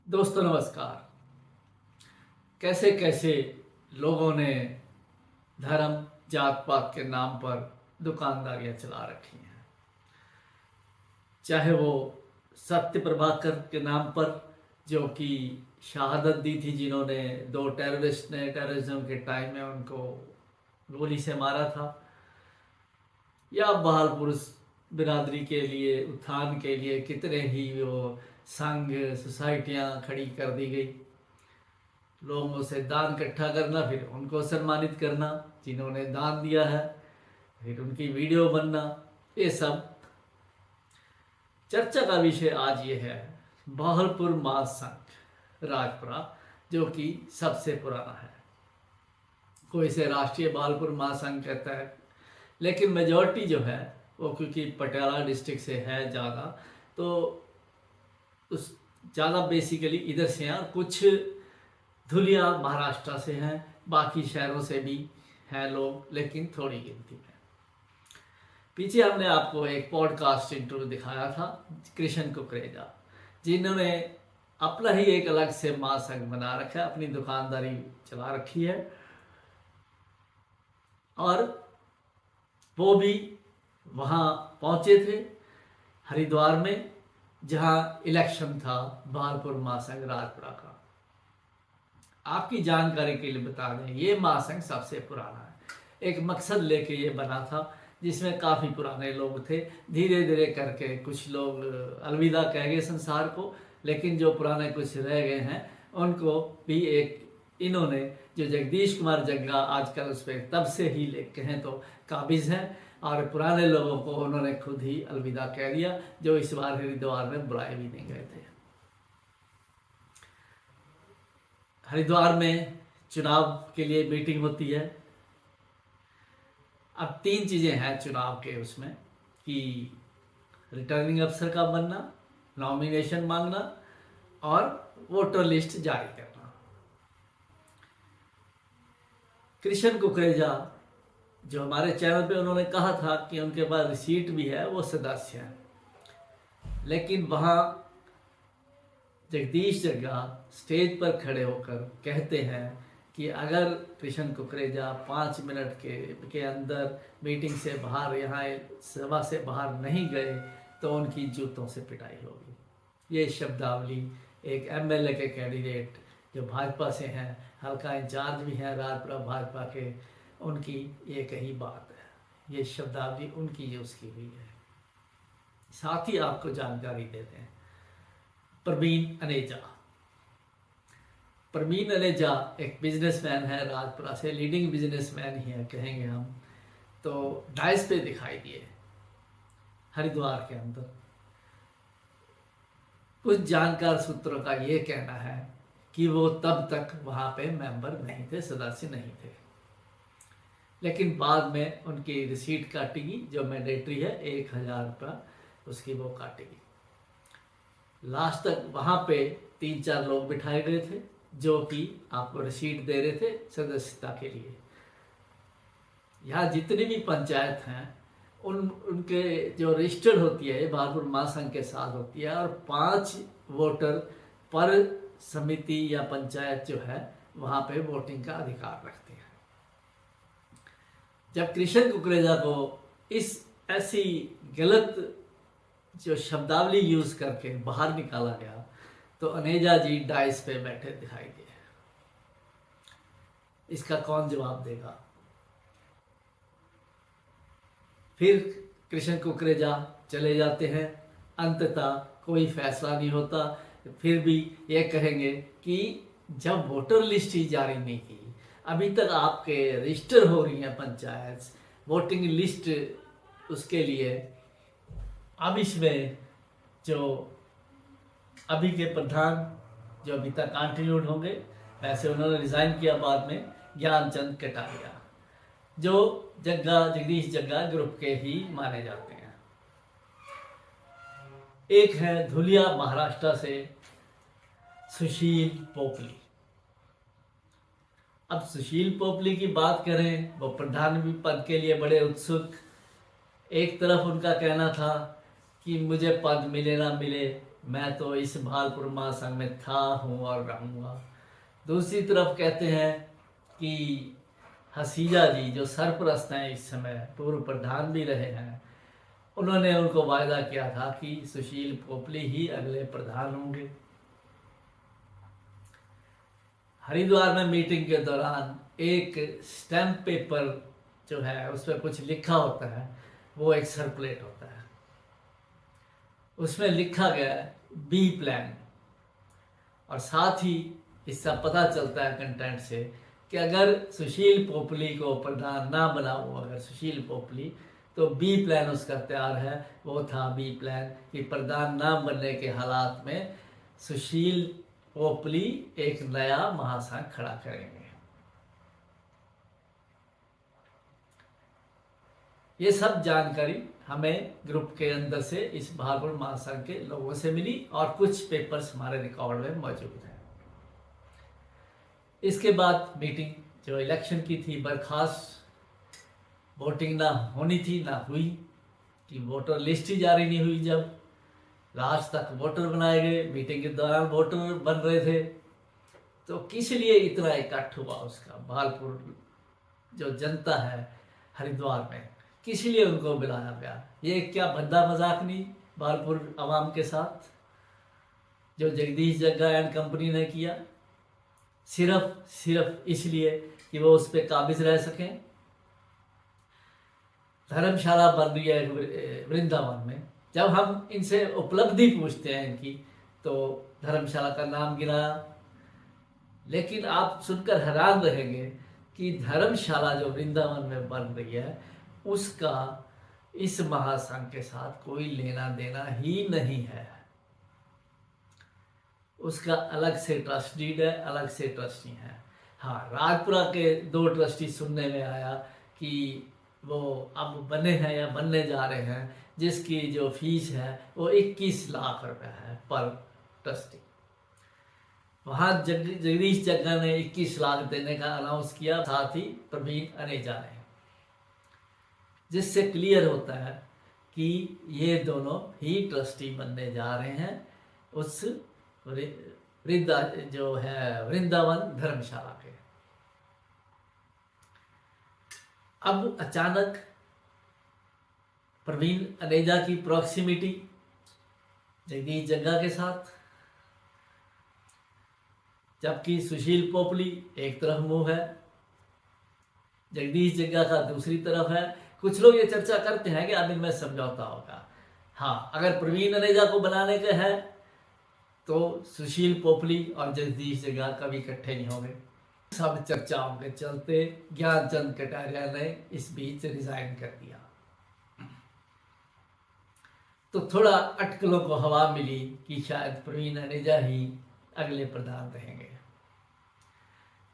दोस्तों नमस्कार। कैसे कैसे लोगों ने धर्म जात पात के नाम पर दुकानदारियां चला रखी हैं। चाहे वो सत्य प्रभाकर के नाम पर, जो कि शहादत दी थी, जिन्होंने दो टेररिस्ट ने टेररिज्म के टाइम में उनको गोली से मारा था, या बहालपुर बिरादरी के लिए उत्थान के लिए कितने ही वो संघ सोसाइटियां खड़ी कर दी गई। लोगों से दान इकट्ठा करना, फिर उनको सम्मानित करना जिन्होंने दान दिया है, फिर उनकी वीडियो बनना, ये सब चर्चा का विषय आज ये है। बहालपुर महासंघ राजपुरा, जो कि सबसे पुराना है। कोई इसे राष्ट्रीय बहालपुर महासंघ कहता है, लेकिन मेजॉरिटी जो है वो, क्योंकि पटियाला डिस्ट्रिक्ट से है ज़्यादा, तो उस ज़्यादा बेसिकली इधर से हैं। कुछ धुलिया महाराष्ट्र से हैं, बाकी शहरों से भी हैं लोग, लेकिन थोड़ी गिनती में। पीछे हमने आपको एक पॉडकास्ट इंटरव्यू दिखाया था कृष्ण कुकरेजा, जिन्होंने अपना ही एक अलग से महासंघ बना रखा है, अपनी दुकानदारी चला रखी है, और वो भी वहाँ पहुँचे थे हरिद्वार में, जहाँ इलेक्शन था बहालपुर महासंघ राजपुरा का। आपकी जानकारी के लिए बता दें, ये महासंघ सबसे पुराना है। एक मकसद लेके ये बना था, जिसमें काफ़ी पुराने लोग थे। धीरे धीरे करके कुछ लोग अलविदा कह गए संसार को, लेकिन जो पुराने कुछ रह गए हैं उनको भी एक इन्होंने, जो जगदीश कुमार जग्गा आजकल उस पर तब से ही ले कहें तो काबिज हैं, और पुराने लोगों को उन्होंने खुद ही अलविदा कह दिया, जो इस बार हरिद्वार में बुलाए भी नहीं गए थे। हरिद्वार में चुनाव के लिए मीटिंग होती है। अब 3 चीज़ें हैं चुनाव के उसमें, कि रिटर्निंग अफसर का बनना, नॉमिनेशन मांगना, और वोटर लिस्ट जारी करना। कृष्ण कुकरेजा, जो हमारे चैनल पे उन्होंने कहा था कि उनके पास रिसीट भी है, वो सदस्य हैं, लेकिन वहाँ जगदीश जग्गा स्टेज पर खड़े होकर कहते हैं कि अगर कृष्ण कुकरेजा 5 मिनट के अंदर मीटिंग से बाहर, यहाँ सभा से बाहर नहीं गए, तो उनकी जूतों से पिटाई होगी। ये शब्दावली एक एमएलए के कैंडिडेट जो भाजपा से हैं, हल्का इंचार्ज भी हैं राजपुरा भाजपा के, उनकी ये कही बात है। ये शब्दावली उनकी यूज़ की हुई है। साथ ही आपको जानकारी देते हैं, परवीन अनेजा एक बिजनेसमैन है राजपुरा से, लीडिंग बिजनेसमैन ही है कहेंगे हम, तो डाइस पे दिखाई दिए हरिद्वार के अंदर। कुछ जानकार सूत्रों का ये कहना है कि वो तब तक वहाँ पे मेंबर नहीं थे, सदस्य नहीं थे, लेकिन बाद में उनकी रिसीट काटेगी, जो मैंडेटरी है 1000 रुपया, उसकी वो काटेगी। लास्ट तक वहाँ पे 3-4 लोग बिठाए गए थे, जो कि आपको रिसीट दे रहे थे सदस्यता के लिए। यहाँ जितनी भी पंचायत हैं, उनके जो रजिस्टर्ड होती है बहालपुर महासंघ के साथ होती है, और 5 वोटर पर समिति या पंचायत जो है वहाँ पे वोटिंग का अधिकार रखते हैं। जब कृष्ण कुकरेजा को इस ऐसी गलत जो शब्दावली यूज करके बाहर निकाला गया, तो अनेजा जी डाइस पे बैठे दिखाई दिए। इसका कौन जवाब देगा? फिर कृष्ण कुकरेजा चले जाते हैं, अंततः कोई फैसला नहीं होता। फिर भी ये कहेंगे कि जब वोटर लिस्ट ही जारी नहीं की, अभी तक आपके रजिस्टर हो रही हैं पंचायत, वोटिंग लिस्ट उसके लिए, अब इसमें जो अभी के प्रधान जो अभी तक कंटिन्यूड होंगे, वैसे उन्होंने रिज़ाइन किया बाद में, ज्ञानचंद कटारिया, जो जगदीश जग्गा ग्रुप के ही माने जाते हैं। एक है धुलिया महाराष्ट्र से सुशील पोपली। अब सुशील पोपली की बात करें, वो प्रधान पद के लिए बड़े उत्सुक। एक तरफ उनका कहना था कि मुझे पद मिले ना मिले, मैं तो इस भालपुर महासंघ में था, हूँ और रहूँगा। दूसरी तरफ कहते हैं कि हसीजा जी जो सरपरस्त हैं इस समय, पूर्व प्रधान भी रहे हैं, उन्होंने उनको वायदा किया था कि सुशील पोपली ही अगले प्रधान होंगे। हरिद्वार में मीटिंग के दौरान एक स्टैम्प पेपर जो है उस पर कुछ लिखा होता है, वो एक सर्कुलेट होता है, उसमें लिखा गया है बी प्लान, और साथ ही इसका पता चलता है कंटेंट से कि अगर सुशील पोपली को प्रधान ना बनाओ, अगर सुशील पोपली, तो बी प्लान उसका तैयार है। वो था बी प्लान कि प्रधान ना बनने के हालात में सुशील पोपली एक नया महासंघ खड़ा करेंगे। ये सब जानकारी हमें ग्रुप के अंदर से इस भालपुर महासंघ के लोगों से मिली और कुछ पेपर्स हमारे रिकॉर्ड में मौजूद हैं। इसके बाद मीटिंग जो इलेक्शन की थी बर्खास्त, वोटिंग ना होनी थी, ना हुई, कि वोटर लिस्ट ही जारी नहीं हुई। जब लास्ट तक वोटर बनाए गए, मीटिंग के दौरान वोटर बन रहे थे, तो किस लिए इतना इकट्ठ हुआ उसका भालपुर जो जनता है हरिद्वार में, किस लिए उनको बुलाया गया? ये क्या भद्दा मजाक नहीं भालपुर आवाम के साथ जो जगदीश जग्गा एंड कंपनी ने किया, सिर्फ इसलिए कि वो उस पर काबिज रह सकें। धर्मशाला बन रही है वृंदावन में, जब हम इनसे उपलब्धि पूछते हैं इनकी, तो धर्मशाला का नाम गिराया, लेकिन आप सुनकर हैरान रहेंगे कि धर्मशाला जो वृंदावन में बन रही है उसका इस महासंघ के साथ कोई लेना देना ही नहीं है। उसका अलग से ट्रस्ट डीड है, अलग से ट्रस्टी है। हाँ, राजपुरा के 2 ट्रस्टी सुनने में आया कि वो अब बने हैं या बनने जा रहे हैं, जिसकी जो फीस है वो 21 लाख रुपए है पर ट्रस्टी। वहाँ जगदीश जग्गा ने 21 लाख देने का अनाउंस किया, साथ ही प्रवीण अनेजा ने, जिससे क्लियर होता है कि ये दोनों ही ट्रस्टी बनने जा रहे हैं उस जो है वृंदावन धर्मशाला के। अब अचानक प्रवीण अनेजा की प्रॉक्सिमिटी जगदीश जग्गा के साथ, जबकि सुशील पोपली एक तरफ मुंह है, जगदीश जग्गा का दूसरी तरफ है। कुछ लोग ये चर्चा करते हैं कि अब इनमें समझौता होगा। हाँ, अगर प्रवीण अनेजा को बनाने का है तो सुशील पोपली और जगदीश जग्गा कभी इकट्ठे नहीं होंगे। सब चर्चाओं के चलते ज्ञानचंद कटारिया ने इस बीच रिजाइन कर दिया, तो थोड़ा अटकलों को हवा मिली कि शायद प्रवीण अनेजा ही अगले प्रधान रहेंगे।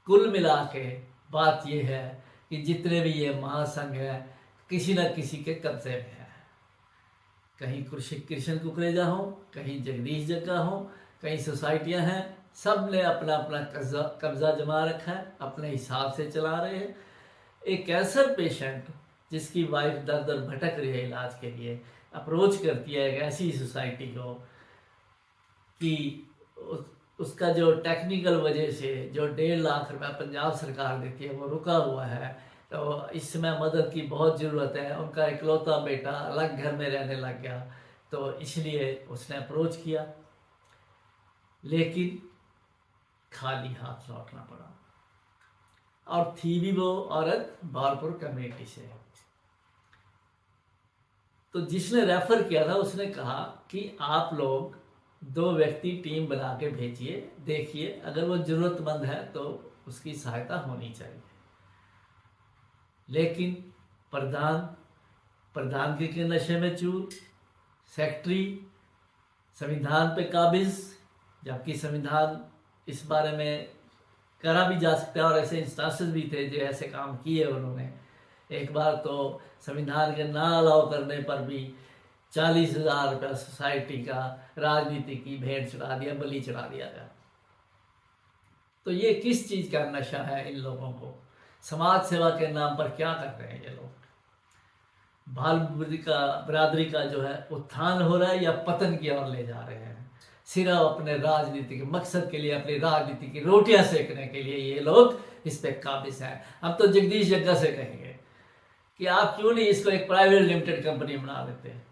कुल मिला के बात यह है कि जितने भी ये महासंघ है किसी न किसी के कब्जे में है। कहीं कृष्ण कुकरेजा हो, कहीं जगदीश जग्गा हो, कहीं सोसाइटियां हैं, सब ने अपना अपना कब्जा जमा रखा है, अपने हिसाब से चला रहे हैं। एक कैंसर पेशेंट जिसकी वाइफ दर दर भटक रही है इलाज के लिए, अप्रोच करती है एक ऐसी सोसाइटी को कि उसका जो टेक्निकल वजह से जो 1.5 लाख रुपया पंजाब सरकार देती है वो रुका हुआ है, तो इस समय मदद की बहुत ज़रूरत है। उनका इकलौता बेटा अलग घर में रहने लग गया, तो इसलिए उसने अप्रोच किया, लेकिन खाली हाथ लौटना पड़ा। और थी भी वो औरत भालपुर कम्युनिटी से। तो जिसने रेफर किया था उसने कहा कि आप लोग 2 व्यक्ति टीम बना के भेजिए, देखिए अगर वो ज़रूरतमंद है तो उसकी सहायता होनी चाहिए। लेकिन प्रधानगी के नशे में चूर, सेक्रेटरी संविधान पे काबिज, जबकि संविधान इस बारे में करा भी जा सकता है और ऐसे इंस्टांसेस भी थे जो ऐसे काम किए उन्होंने। एक बार तो संविधान के ना अलाउ करने पर भी 40,000 रुपया सोसाइटी का राजनीति की भेंट चढ़ा दिया, बलि चढ़ा दिया गया। तो ये किस चीज़ का नशा है इन लोगों को? समाज सेवा के नाम पर क्या कर रहे हैं ये लोग? बाल बरादरी का जो है उत्थान हो रहा है या पतन की ओर ले जा रहे हैं? सिर्फ अपने राजनीतिक मकसद के लिए, अपनी राजनीति की रोटियां सेकने के लिए ये लोग इस पे काबिज हैं। हम तो जगदीश जग्गा से कहेंगे कि आप क्यों नहीं इसको एक प्राइवेट लिमिटेड कंपनी बना देते हैं।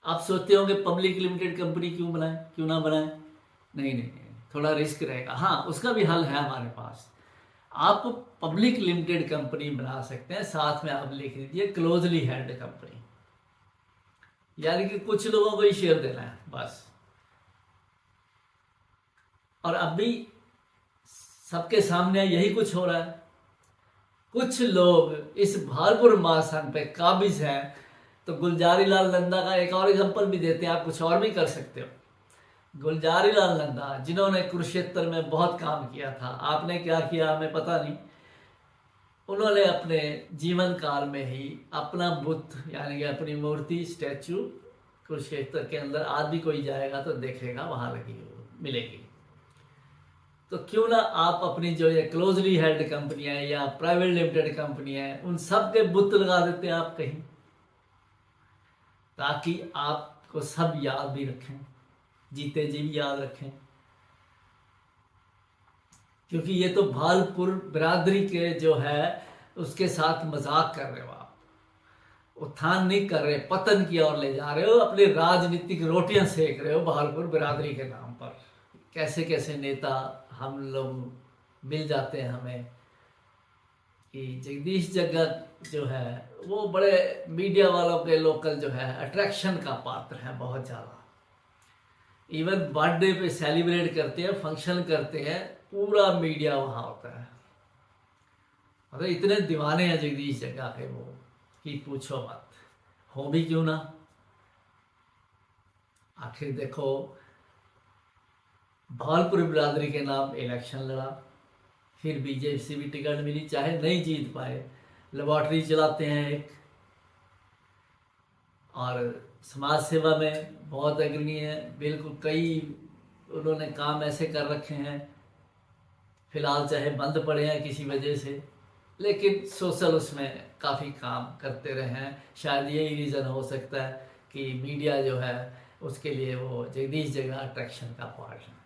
आप सोचते होंगे पब्लिक लिमिटेड कंपनी क्यों बनाए, क्यों ना बनाए। नहीं, थोड़ा रिस्क रहेगा। हाँ, उसका भी हल है हमारे पास। आप पब्लिक लिमिटेड कंपनी बना सकते हैं, साथ में आप लिख दीजिए क्लोजली हेल्ड कंपनी, यानी कि कुछ लोगों को ही शेयर देना है बस। और अभी सबके सामने यही कुछ हो रहा है। कुछ लोग इस भागलपुर महासंघ पे काबिज हैं, तो गुलजारी लाल नंदा का एक और एग्जाम्पल भी देते हैं। आप कुछ और भी कर सकते हो। गुलजारी लाल नंदा जिन्होंने कुरुक्षेत्र में बहुत काम किया था, आपने क्या किया हमें पता नहीं। उन्होंने अपने जीवन काल में ही अपना बुत यानी कि अपनी मूर्ति, स्टैचू कुरुक्षेत्र के अंदर, आज भी कोई जाएगा तो देखेगा वहां लगी मिलेगी। तो क्यों ना आप अपनी जो ये क्लोजली हेल्ड कंपनियां या प्राइवेट लिमिटेड कंपनियां हैं, उन सब के बुत लगा देते हैं आप कहीं, ताकि आपको सब याद भी रखें, जीते जी भी याद रखें। क्योंकि ये तो भागलपुर बिरादरी के जो है उसके साथ मजाक कर रहे हो आप, उत्थान नहीं कर रहे, पतन की ओर ले जा रहे हो, अपनी राजनीतिक रोटियां सेक रहे हो भागलपुर बिरादरी के नाम पर। कैसे कैसे नेता हम लोग मिल जाते हैं हमें कि जगदीश जग्गा जो है वो बड़े मीडिया वालों के लोकल जो है अट्रैक्शन का पात्र है बहुत ज़्यादा। इवन बर्थडे पे सेलिब्रेट करते हैं, फंक्शन करते हैं, पूरा मीडिया वहाँ होता है। मतलब इतने दीवाने हैं जगदीश जग्गा के वो कि पूछो मत। हो भी क्यों ना, आखिर देखो भागलपुर बिरादरी के नाम इलेक्शन लड़ा, फिर बीजेपी से भी टिकट मिली, चाहे नहीं जीत पाए, लेबॉर्ट्री चलाते हैं एक, और समाज सेवा में बहुत अग्रणी है। बिल्कुल कई उन्होंने काम ऐसे कर रखे हैं, फिलहाल चाहे बंद पड़े हैं किसी वजह से, लेकिन सोशल उसमें काफ़ी काम करते रहे हैं। शायद यही रीज़न हो सकता है कि मीडिया जो है उसके लिए वो जगदीश जग्गा अट्रैक्शन का पार्ट है।